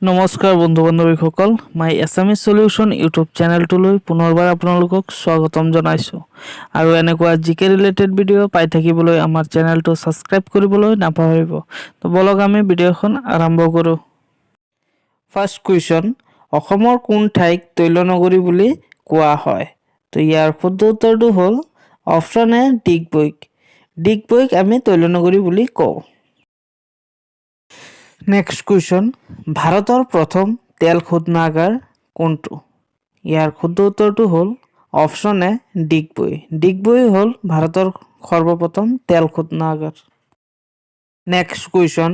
নমস্কাৰ বন্ধু বান্ধৱীসকল, মাই Assamese solution YouTube চেনেলটোলৈ পুনৰবাৰ আপোনালোকক স্বাগতম জনাইছোঁ। আৰু এনেকুৱা জিকে ৰিলেটেড ভিডিঅ' পাই থাকিবলৈ আমাৰ চেনেলটো ছাবস্ক্ৰাইব কৰিবলৈ নাপাহৰিব। তো বলক আমি ভিডিঅ'খন আৰম্ভ কৰোঁ। ফাৰ্ষ্ট কুৱেশ্যন, অসমৰ কোন ঠাইক তৈলনগৰী বুলি কোৱা হয়? তো ইয়াৰ শুদ্ধ উত্তৰটো হ'ল অপশ্যন এ ডিগবৈক। ডিগবৈক আমি তৈলনগৰী বুলি কওঁ। নেক্সট কুৱেশ্যন, ভাৰতৰ প্ৰথম তেল শোধনাগাৰ কোনটো? ইয়াৰ শুদ্ধ উত্তৰটো হ'ল অপশ্যন এ ডিগবৈ। ডিগবৈ হ'ল ভাৰতৰ সৰ্বপ্ৰথম তেল শোধনাগাৰ। নেক্সট কুৱেশ্যন,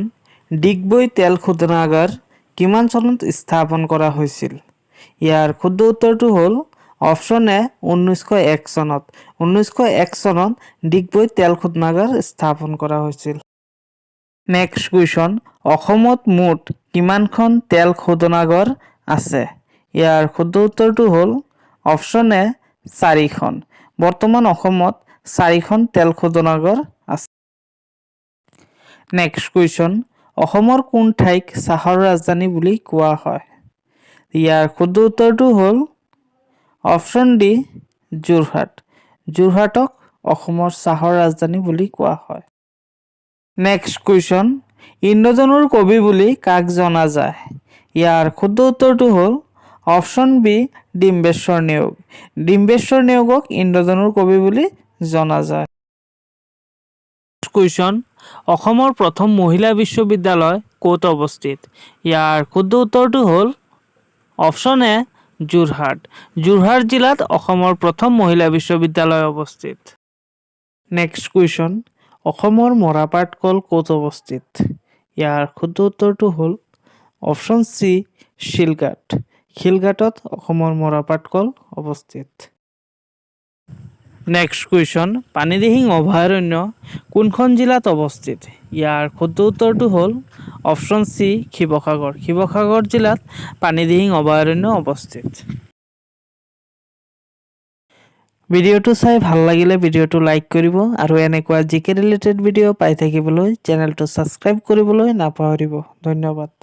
ডিগবৈ তেল শোধনাগাৰ কিমান চনত স্থাপন কৰা হৈছিল? ইয়াৰ শুদ্ধ উত্তৰটো হ'ল অপশ্যন এ 1901 চনত। 1901 চনত ডিগবৈ তেল শোধনাগাৰ স্থাপন কৰা হৈছিল। নেক্সট কুৱেশ্যন, অসমত মুঠ কিমানখন তেল শোধনাগাৰ আছে? ইয়াৰ শুদ্ধ উত্তৰটো হ'ল অপশ্যন এ 4খন। বৰ্তমান অসমত 4খন তেল শোধনাগাৰ আছে। নেক্সট কুৱেশ্যন, অসমৰ কোন ঠাইক চাহৰ ৰাজধানী বুলি কোৱা হয়? ইয়াৰ শুদ্ধ উত্তৰটো হ'ল অপশ্যন ডি যোৰহাট। যোৰহাটক অসমৰ চাহৰ ৰাজধানী বুলি কোৱা হয়। নেক্সট কুৱেশ্যন, ইন্দ্ৰধনুৰ কবি বুলি কাক জনা যায়? ইয়াৰ শুদ্ধ উত্তৰটো হ'ল অপশ্যন বি ডিম্বেশ্বৰ নেওগ। ডিম্বেশ্বৰ নেওগক ইন্দ্ৰধনুৰ কবি বুলি জনা যায়। কুৱেশ্যন, অসমৰ প্ৰথম মহিলা বিশ্ববিদ্যালয় ক'ত অৱস্থিত? ইয়াৰ শুদ্ধ উত্তৰটো হ'ল অপশ্যন এ যোৰহাট। যোৰহাট জিলাত অসমৰ প্ৰথম মহিলা বিশ্ববিদ্যালয় অৱস্থিত। নেক্সট কুৱেশ্যন, অসমৰ মৰাপাট কল ক'ত অৱস্থিত? ইয়াৰ শুদ্ধ উত্তৰটো হ'ল অপশ্যন চি শিলঘাট। শিলঘাটত অসমৰ মৰাপাট কল অৱস্থিত। নেক্সট কুৱেশ্যন, পানীদিহিং অভয়াৰণ্য কোনখন জিলাত অৱস্থিত? ইয়াৰ শুদ্ধ উত্তৰটো হ'ল অপশ্যন চি শিৱসাগৰ। শিৱসাগৰ জিলাত পানীদিহিং অভয়াৰণ্য অৱস্থিত। ভিডিঅ'টো চাই ভাল লাগিলে ভিডিঅ'টো লাইক কৰিব আৰু এনেকুৱা জিকে ৰিলেটেড ভিডিঅ' পাই থাকিবলৈ চেনেলটো ছাবস্ক্ৰাইব কৰিবলৈ নাপাহৰিব। ধন্যবাদ।